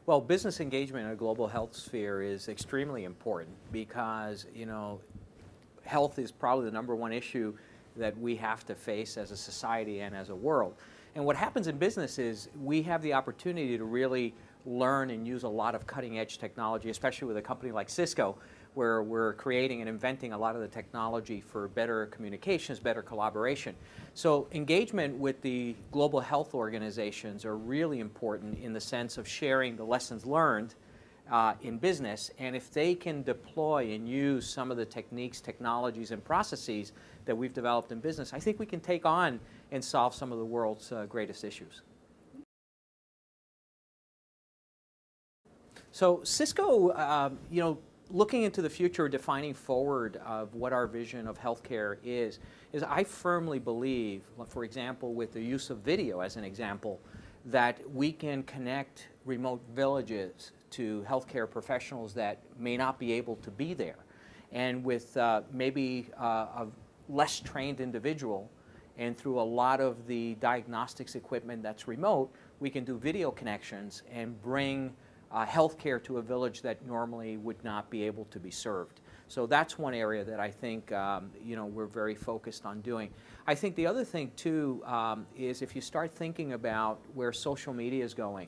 Well, business engagement in a global health sphere is extremely important because, health is probably the number one issue that we have to face as a society and as a world. And what happens in business is we have the opportunity to really learn and use a lot of cutting edge technology, especially with a company like Cisco, where we're creating and inventing a lot of the technology for better communications, better collaboration. So engagement with the global health organizations are really important in the sense of sharing the lessons learned in business, and if they can deploy and use some of the techniques, technologies, and processes that we've developed in business, I think we can take on and solve some of the world's greatest issues. So Cisco, looking into the future, defining forward of what our vision of healthcare is I firmly believe, for example, with the use of video as an example, that we can connect remote villages to healthcare professionals that may not be able to be there. And with maybe a less trained individual, and through a lot of the diagnostics equipment that's remote, we can do video connections and bring healthcare to a village that normally would not be able to be served. So that's one area that I think we're very focused on doing. I think the other thing too is if you start thinking about where social media is going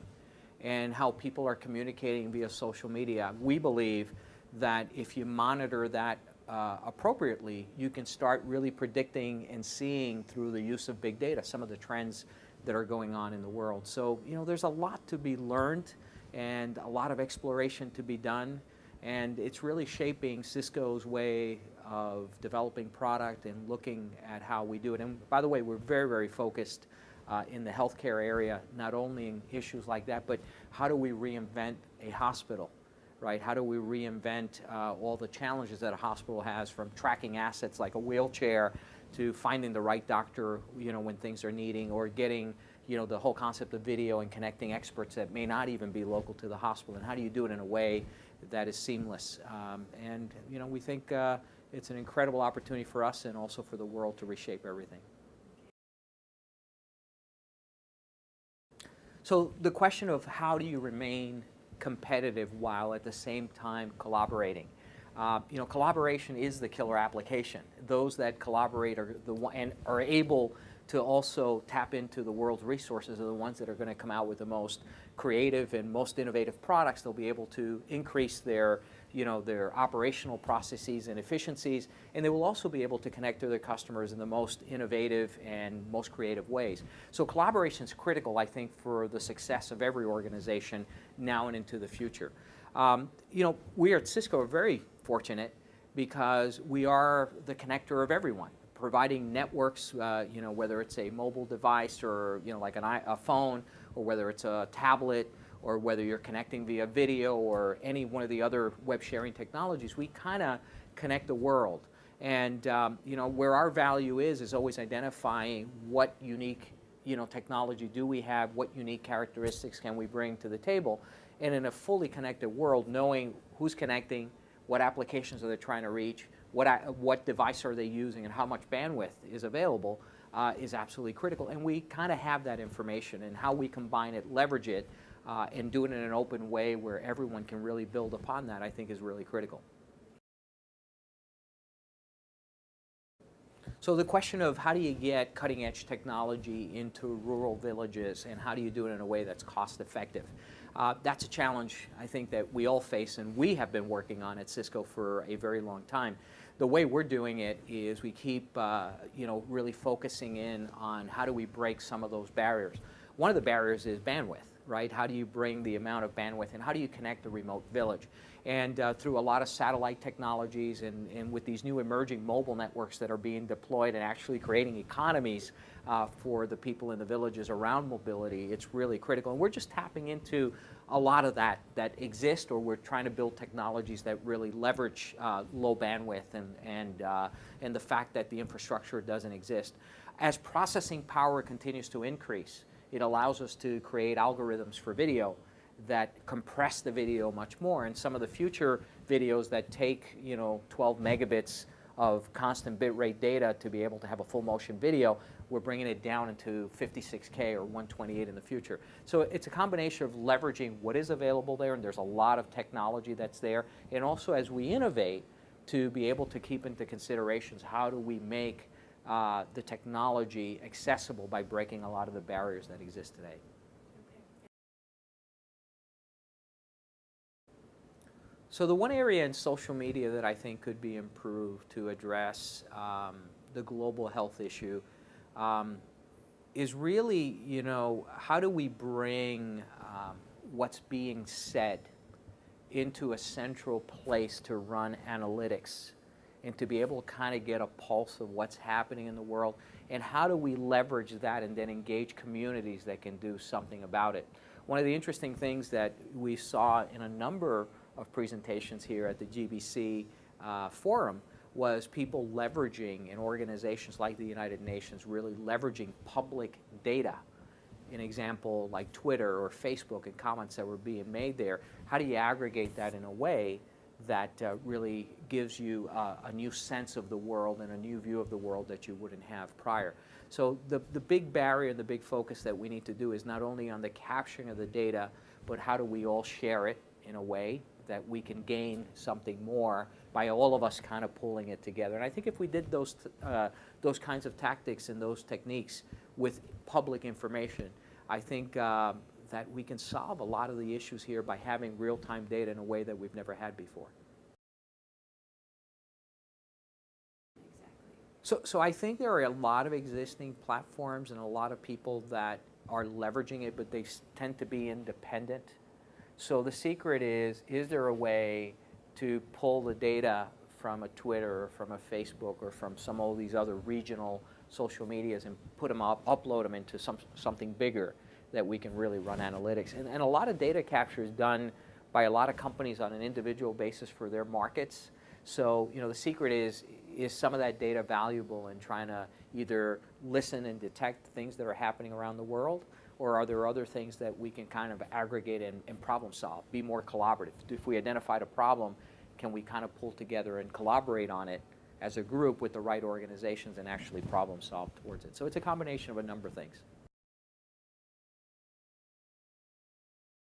and how people are communicating via social media, we believe that if you monitor that appropriately, you can start really predicting and seeing through the use of big data some of the trends that are going on in the world. So there's a lot to be learned and a lot of exploration to be done, and it's really shaping Cisco's way of developing product and looking at how we do it. And by the way, we're very, very focused in the healthcare area, not only in issues like that, but how do we reinvent a hospital, right? How do we reinvent all the challenges that a hospital has, from tracking assets like a wheelchair to finding the right doctor, when things are needing, or getting the whole concept of video and connecting experts that may not even be local to the hospital, and how do you do it in a way that is seamless? We think it's an incredible opportunity for us and also for the world to reshape everything. So the question of how do you remain competitive while at the same time collaborating? Collaboration is the killer application. Those that collaborate are and are able to also tap into the world's resources are the ones that are going to come out with the most creative and most innovative products. They'll be able to increase their operational processes and efficiencies, and they will also be able to connect to their customers in the most innovative and most creative ways. So collaboration is critical, I think, for the success of every organization now and into the future. We at Cisco are very fortunate because we are the connector of everyone, providing networks, whether it's a mobile device or like a phone, or whether it's a tablet, or whether you're connecting via video or any one of the other web sharing technologies. We kind of connect the world. And where our value is always identifying what unique technology do we have, what unique characteristics can we bring to the table. And in a fully connected world, knowing who's connecting, what applications are they trying to reach, what device are they using, and how much bandwidth is available is absolutely critical. And we kind of have that information, and how we combine it, leverage it, and do it in an open way where everyone can really build upon that, I think is really critical. So the question of how do you get cutting edge technology into rural villages, and how do you do it in a way that's cost effective? That's a challenge I think that we all face, and we have been working on at Cisco for a very long time. The way we're doing it is we keep really focusing in on how do we break some of those barriers. One of the barriers is bandwidth, right? How do you bring the amount of bandwidth, and how do you connect the remote village? And through a lot of satellite technologies and with these new emerging mobile networks that are being deployed and actually creating economies for the people in the villages around mobility, it's really critical. And we're just tapping into a lot of that exists, or we're trying to build technologies that really leverage low bandwidth and the fact that the infrastructure doesn't exist. As processing power continues to increase, it allows us to create algorithms for video that compress the video much more, and some of the future videos that take 12 megabits of constant bitrate data to be able to have a full motion video, we're bringing it down into 56K or 128 in the future. So it's a combination of leveraging what is available there, and there's a lot of technology that's there, and also as we innovate, to be able to keep into considerations how do we make the technology accessible by breaking a lot of the barriers that exist today. So the one area in social media that I think could be improved to address the global health issue is really, how do we bring what's being said into a central place to run analytics and to be able to kind of get a pulse of what's happening in the world, and how do we leverage that and then engage communities that can do something about it. One of the interesting things that we saw in a number of presentations here at the GBC forum was people leveraging, in organizations like the United Nations, really leveraging public data. An example like Twitter or Facebook and comments that were being made there. How do you aggregate that in a way that really gives you a new sense of the world and a new view of the world that you wouldn't have prior? So the big barrier, the big focus that we need to do is not only on the capturing of the data, but how do we all share it in a way that we can gain something more by all of us kind of pulling it together. And I think if we did those kinds of tactics and those techniques with public information, I think that we can solve a lot of the issues here by having real-time data in a way that we've never had before. So I think there are a lot of existing platforms and a lot of people that are leveraging it, but they tend to be independent. So the secret is there a way to pull the data from a Twitter or from a Facebook or from some of these other regional social medias and put them up, upload them into something bigger that we can really run analytics. And a lot of data capture is done by a lot of companies on an individual basis for their markets. So the secret is some of that data valuable in trying to either listen and detect things that are happening around the world, or are there other things that we can kind of aggregate and problem solve, be more collaborative? If we identified a problem, can we kind of pull together and collaborate on it as a group with the right organizations and actually problem solve towards it? So it's a combination of a number of things.